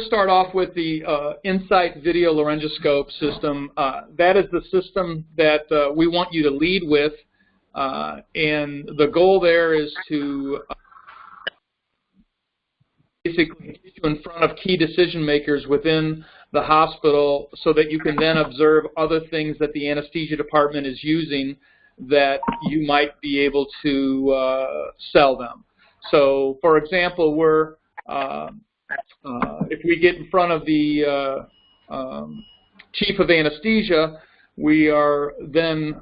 Start off with the Insight Video Laryngoscope system. That is the system that we want you to lead with, and the goal there is to basically get you in front of key decision makers within the hospital so that you can then observe other things that the anesthesia department is using that you might be able to sell them. So, for example, we're if we get in front of the chief of anesthesia, we are then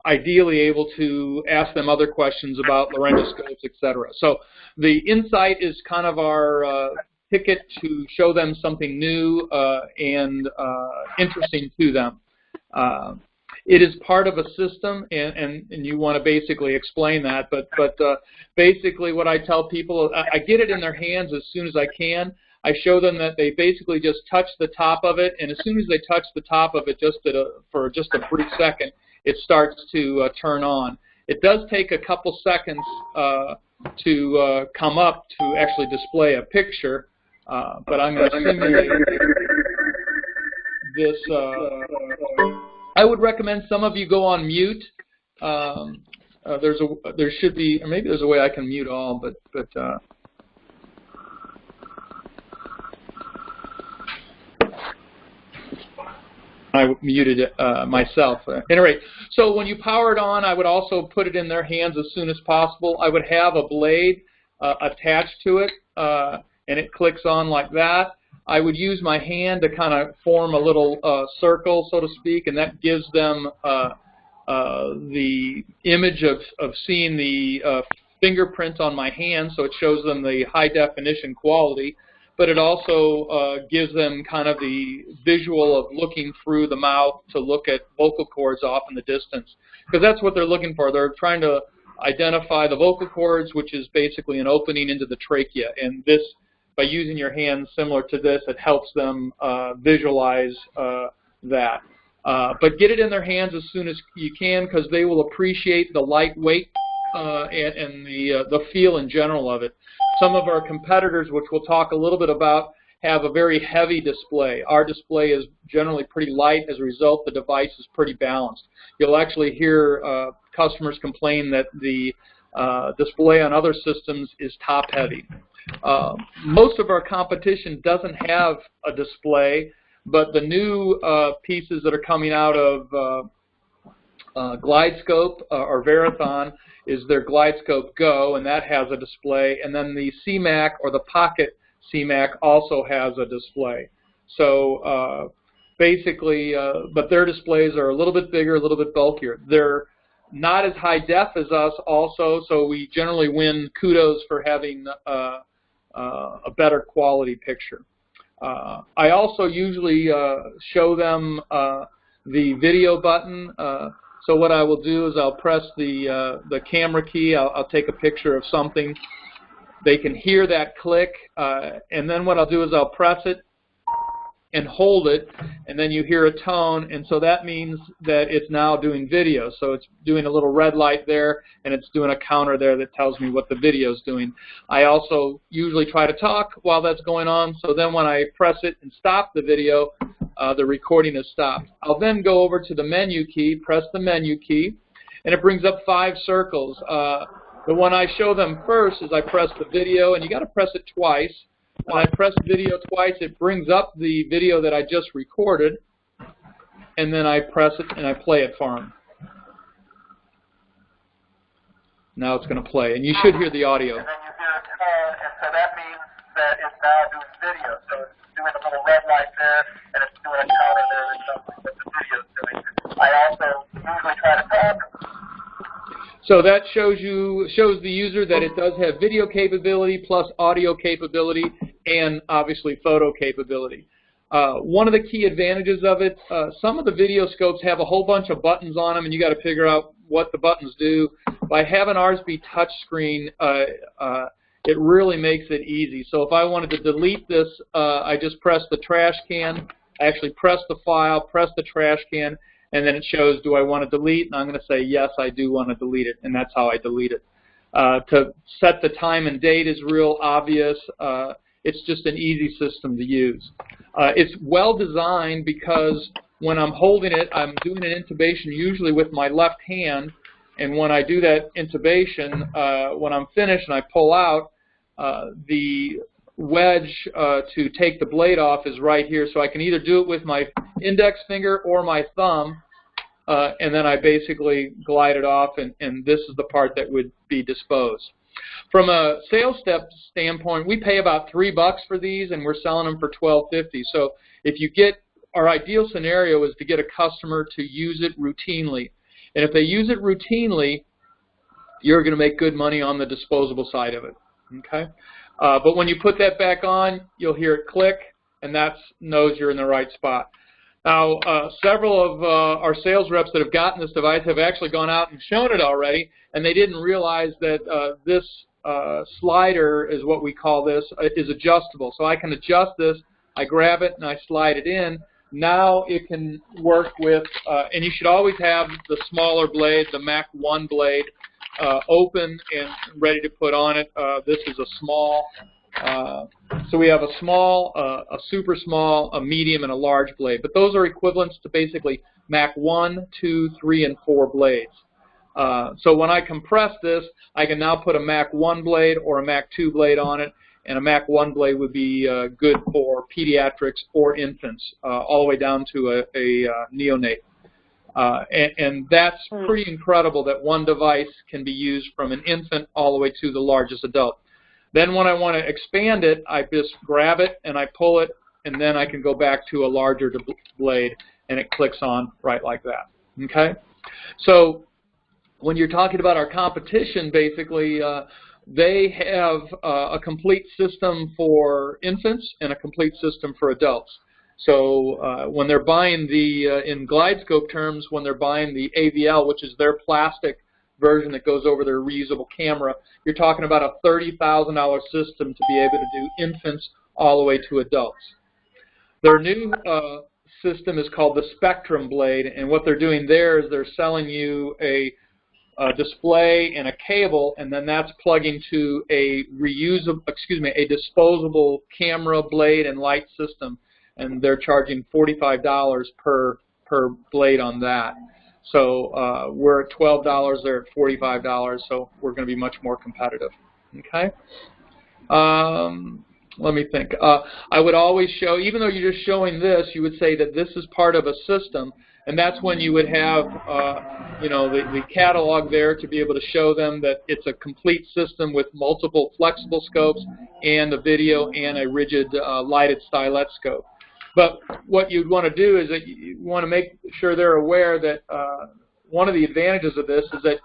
ideally able to ask them other questions about laryngoscopes, etc. So the Insight is kind of our ticket to show them something new and interesting to them. It is part of a system, and you want to basically explain that, but basically what I tell people, I get it in their hands as soon as I can. I show them that they basically just touch the top of it, and as soon as they touch the top of it for just a brief second, it starts to turn on. It does take a couple seconds to come up to actually display a picture, but I'm going to simulate this. I would recommend some of you go on mute. There should be, or maybe there's a way I can mute all, but I muted it myself. At any rate, so when you power it on, I would also put it in their hands as soon as possible. I would have a blade attached to it, and it clicks on like that. I would use my hand to kind of form a little circle, so to speak, and that gives them the image of seeing the fingerprint on my hand, so it shows them the high definition quality, but it also gives them kind of the visual of looking through the mouth to look at vocal cords off in the distance, because that's what they're looking for. They're trying to identify the vocal cords, which is basically an opening into the trachea, and this, by using your hands similar to this, it helps them visualize that. But get it in their hands as soon as you can, because they will appreciate the lightweight and the feel in general of it. Some of our competitors, which we'll talk a little bit about, have a very heavy display. Our display is generally pretty light. As a result, the device is pretty balanced. You'll actually hear customers complain that the display on other systems is top-heavy. Most of our competition doesn't have a display, but the new pieces that are coming out of GlideScope or Verathon is their GlideScope Go, and that has a display. And then the CMAC or the Pocket CMAC also has a display. So basically, but their displays are a little bit bigger, a little bit bulkier. They're not as high def as us also, so we generally win kudos for having a better quality picture. I also usually show them the video button. So what I will do is I'll press the camera key. I'll take a picture of something. They can hear that click, and then what I'll do is I'll press it and hold it, and then you hear a tone, and so that means that it's now doing video. So it's doing a little red light there, and it's doing a counter there that tells me what the video is doing. I also usually try to talk while that's going on, so then when I press it and stop the video, the recording is stopped. I'll then go over to the menu key, press the menu key, and it brings up 5 circles. The one I show them first is I press the video, and you got to press it twice. When I press video twice, it brings up the video that I just recorded, and then I press it and I play it for them. Now it's going to play, and you should hear the audio. And then you hear a tone, and so that means that it's now doing video. So it's doing a little red light there, and it's doing a counter there that shows what the video is doing. I also usually try to talk. So that shows the user that it does have video capability plus audio capability and obviously photo capability. One of the key advantages of it, some of the video scopes have a whole bunch of buttons on them, and you got to figure out what the buttons do. By having ours be touchscreen, it really makes it easy. So if I wanted to delete this, I just press the trash can. I actually press the file, press the trash can, and then it shows, do I want to delete? And I'm going to say, yes, I do want to delete it, and that's how I delete it. To set the time and date is real obvious. It's just an easy system to use. It's well designed because when I'm holding it, I'm doing an intubation usually with my left hand, and when I do that intubation, when I'm finished and I pull out, the wedge to take the blade off is right here, so I can either do it with my index finger or my thumb, and then I basically glide it off, and this is the part that would be disposed. From a sales step standpoint, we pay about $3 for these, and we're selling them for $12.50. So if you get, our ideal scenario is to get a customer to use it routinely, and if they use it routinely, you're going to make good money on the disposable side of it. Okay, but when you put that back on, you'll hear it click, and that knows you're in the right spot. Now, several of our sales reps that have gotten this device have actually gone out and shown it already, and they didn't realize that this slider, is what we call this, is adjustable. So I can adjust this, I grab it, and I slide it in. Now it can work with, and you should always have the smaller blade, the Mac 1 blade, open and ready to put on it. This is a small, so we have a small, a super small, a medium, and a large blade. But those are equivalents to basically Mac 1, 2, 3, and 4 blades. So when I compress this, I can now put a Mac 1 blade or a Mac 2 blade on it, and a Mac 1 blade would be good for pediatrics or infants, all the way down to a neonate. And that's pretty incredible that one device can be used from an infant all the way to the largest adult. Then when I want to expand it, I just grab it and I pull it, and then I can go back to a larger blade, and it clicks on right like that. Okay? So when you're talking about our competition, basically, they have a complete system for infants and a complete system for adults. So when they're buying the, in Glidescope terms, when they're buying the AVL, which is their plastic version that goes over their reusable camera, you're talking about a $30,000 system to be able to do infants all the way to adults. Their new system is called the Spectrum Blade, and what they're doing there is they're selling you a display and a cable, and then that's plugging to a a disposable camera, blade, and light system, and they're charging $45 per blade on that. So we're at $12, they're at $45, so we're going to be much more competitive. Okay. Let me think. I would always show, even though you're just showing this, you would say that this is part of a system, and that's when you would have, you know, the catalog there to be able to show them that it's a complete system with multiple flexible scopes and a video and a rigid lighted stylet scope. But what you'd want to do is that you want to make sure they're aware that one of the advantages of this is that,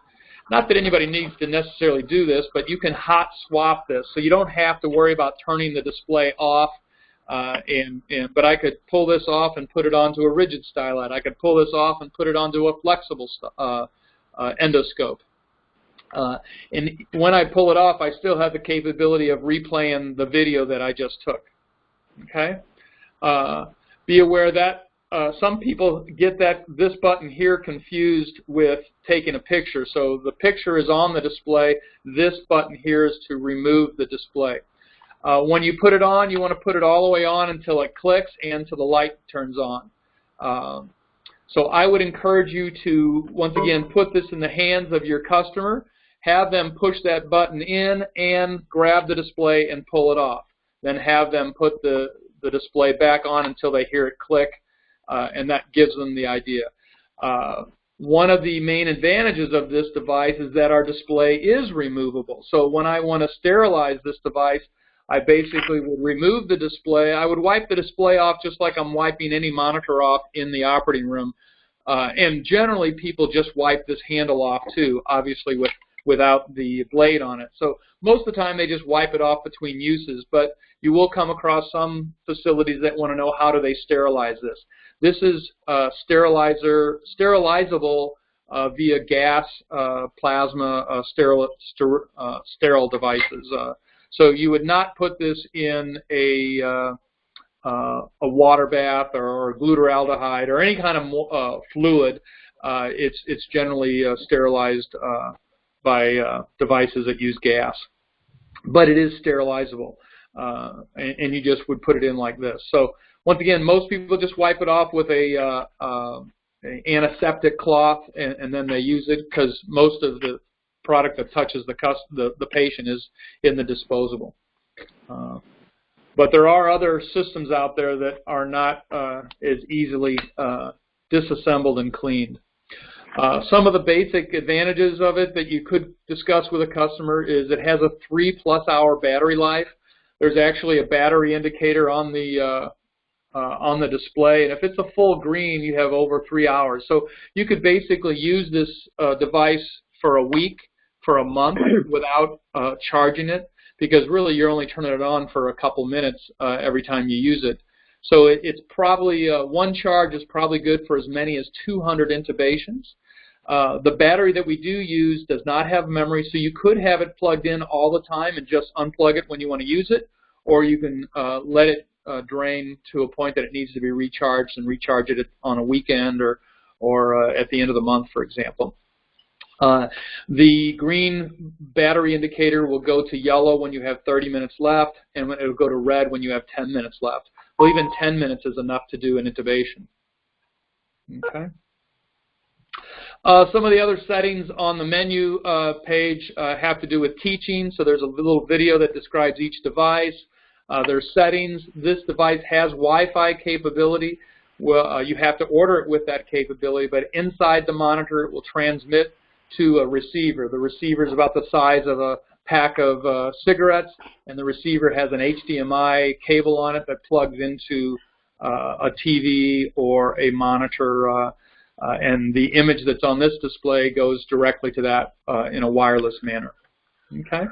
not that anybody needs to necessarily do this, but you can hot swap this, so you don't have to worry about turning the display off. But I could pull this off and put it onto a rigid stylet. I could pull this off and put it onto a flexible endoscope. And when I pull it off, I still have the capability of replaying the video that I just took. Okay. Be aware that some people get this button here confused with taking a picture. So the picture is on the display. This button here is to remove the display. When you put it on, you want to put it all the way on until it clicks and until the light turns on. So I would encourage you to, once again, put this in the hands of your customer, have them push that button in and grab the display and pull it off. Then have them put the display back on until they hear it click, and that gives them the idea. One of the main advantages of this device is that our display is removable. So when I want to sterilize this device, I basically would remove the display. I would wipe the display off just like I'm wiping any monitor off in the operating room. And generally people just wipe this handle off too, obviously without the blade on it. So most of the time they just wipe it off between uses, but you will come across some facilities that want to know how do they sterilize this. This is sterilizable via gas, plasma, sterile devices. So you would not put this in a water bath or glutaraldehyde or any kind of fluid. It's generally sterilized by devices that use gas, but it is sterilizable. and you just would put it in like this. So once again, most people just wipe it off with a antiseptic cloth, and then they use it, because most of the product that touches the patient is in the disposable. But there are other systems out there that are not as easily disassembled and cleaned. Some of the basic advantages of it that you could discuss with a customer is it has a 3+ hour battery life. There's actually a battery indicator on the display, and if it's a full green, you have over 3 hours. So you could basically use this device for a week, for a month, without charging it, because really you're only turning it on for a couple minutes every time you use it. So it's probably, one charge is probably good for as many as 200 intubations. The battery that we do use does not have memory, so you could have it plugged in all the time and just unplug it when you want to use it, or you can let it drain to a point that it needs to be recharged and recharge it on a weekend or at the end of the month, for example. The green battery indicator will go to yellow when you have 30 minutes left, and it will go to red when you have 10 minutes left. Well, even 10 minutes is enough to do an intubation. Okay. Some of the other settings on the menu page have to do with teaching. So there's a little video that describes each device. There's settings. This device has Wi-Fi capability. Well, you have to order it with that capability, but inside the monitor it will transmit to a receiver. The receiver is about the size of a pack of cigarettes, and the receiver has an HDMI cable on it that plugs into a TV or a monitor, and the image that's on this display goes directly to that in a wireless manner. Okay.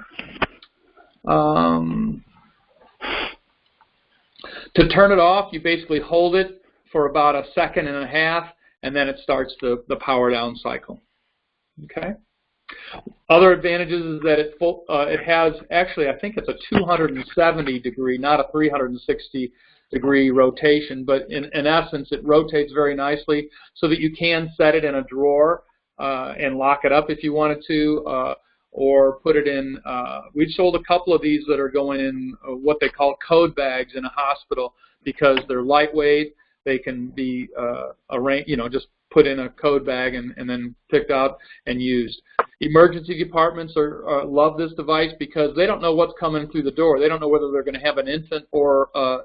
To turn it off, you basically hold it for about 1.5 seconds, and then it starts the power down cycle. Okay. Other advantages is that it has, actually, I think it's a 270 degree, not a 360 degree rotation, but in essence it rotates very nicely so that you can set it in a drawer and lock it up if you wanted to, or put it in, we've sold a couple of these that are going in what they call code bags in a hospital, because they're lightweight. They can be arranged, just put in a code bag and then picked out and used. Emergency departments love this device because they don't know what's coming through the door. They don't know whether they're going to have an infant or a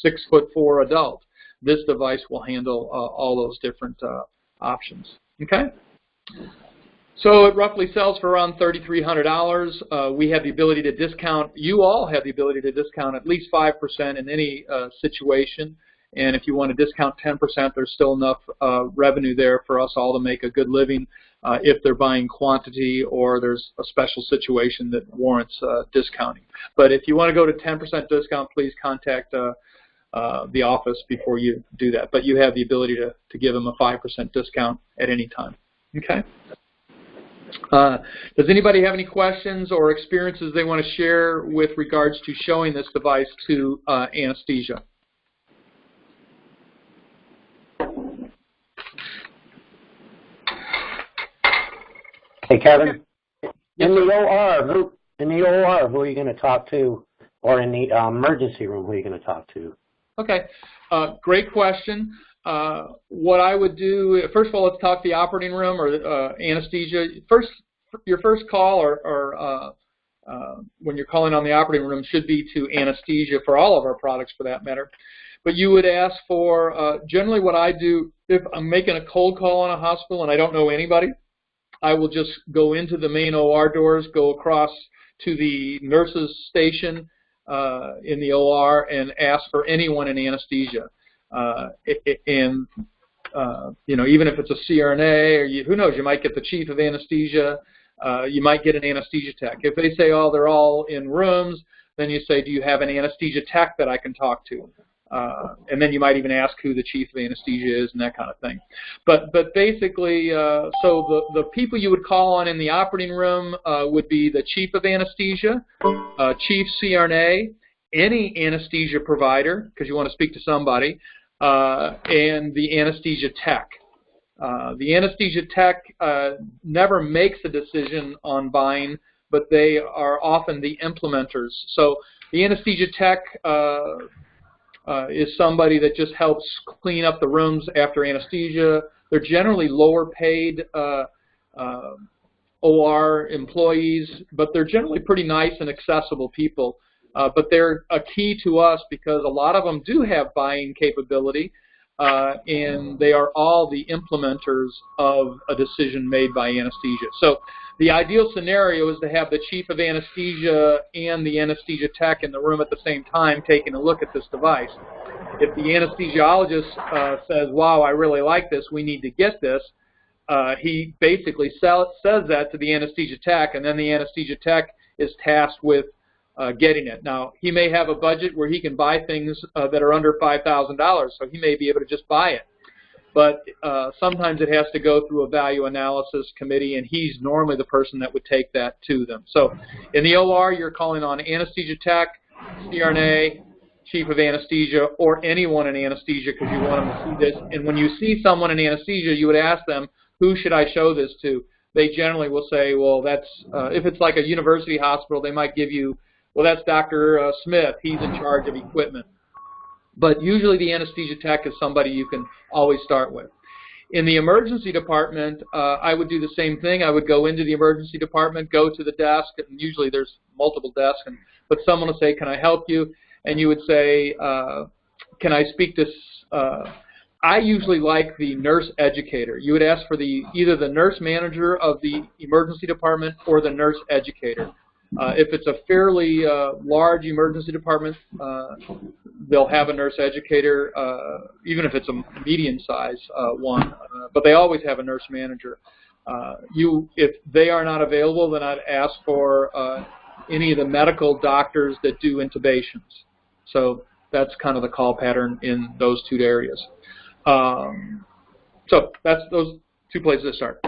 6'4" adult. This device will handle all those different options. Okay. So it roughly sells for around $3,300. We have the ability to discount. You all have the ability to discount at least 5% in any situation. And if you want to discount 10%, there's still enough revenue there for us all to make a good living if they're buying quantity or there's a special situation that warrants discounting. But if you want to go to 10% discount, please contact the office before you do that. But you have the ability to give them a 5% discount at any time. Okay? Does anybody have any questions or experiences they want to share with regards to showing this device to anesthesia? Hey, Kevin. In the OR, who are you going to talk to, or in the emergency room, who are you going to talk to? Okay, great question. What I would do, first of all, let's talk the operating room or anesthesia. Your first call or when you're calling on the operating room should be to anesthesia for all of our products for that matter. But you would ask for, generally what I do, if I'm making a cold call on a hospital and I don't know anybody, I will just go into the main OR doors, go across to the nurses station in the OR and ask for anyone in anesthesia. Even if it's a CRNA, or who knows, you might get the chief of anesthesia, you might get an anesthesia tech. If they say, oh, they're all in rooms, then you say, do you have an anesthesia tech that I can talk to? And then you might even ask who the chief of anesthesia is and that kind of thing. But basically, so the people you would call on in the operating room would be the chief of anesthesia, chief CRNA, any anesthesia provider, because you want to speak to somebody, and the anesthesia tech. The anesthesia tech never makes a decision on buying but they are often the implementers. So the anesthesia tech is somebody that just helps clean up the rooms after anesthesia. They're generally lower paid OR employees, but they're generally pretty nice and accessible people. But they're a key to us because a lot of them do have buying capability, and they are all the implementers of a decision made by anesthesia. So the ideal scenario is to have the chief of anesthesia and the anesthesia tech in the room at the same time taking a look at this device. If the anesthesiologist says, wow, I really like this, we need to get this, he basically says that to the anesthesia tech, and then the anesthesia tech is tasked with getting it. Now, he may have a budget where he can buy things that are under $5,000, so he may be able to just buy it. But sometimes it has to go through a value analysis committee, and he's normally the person that would take that to them. So in the OR, you're calling on anesthesia tech, CRNA, chief of anesthesia, or anyone in anesthesia because you want them to see this. And when you see someone in anesthesia, you would ask them, who should I show this to? They generally will say, well, that's, if it's like a university hospital, they might give you, well, that's Dr. Smith. He's in charge of equipment. But usually the anesthesia tech is somebody you can always start with. In the emergency department, I would do the same thing. I would go into the emergency department, go to the desk, and usually there's multiple desks, but someone will say, can I help you? And you would say, can I speak to, I usually like the nurse educator. You would ask for either the nurse manager of the emergency department or the nurse educator. If it's a fairly large emergency department, they'll have a nurse educator, even if it's a medium-sized one, but they always have a nurse manager. If they are not available, then I'd ask for any of the medical doctors that do intubations. So that's kind of the call pattern in those two areas. So that's those two places to start.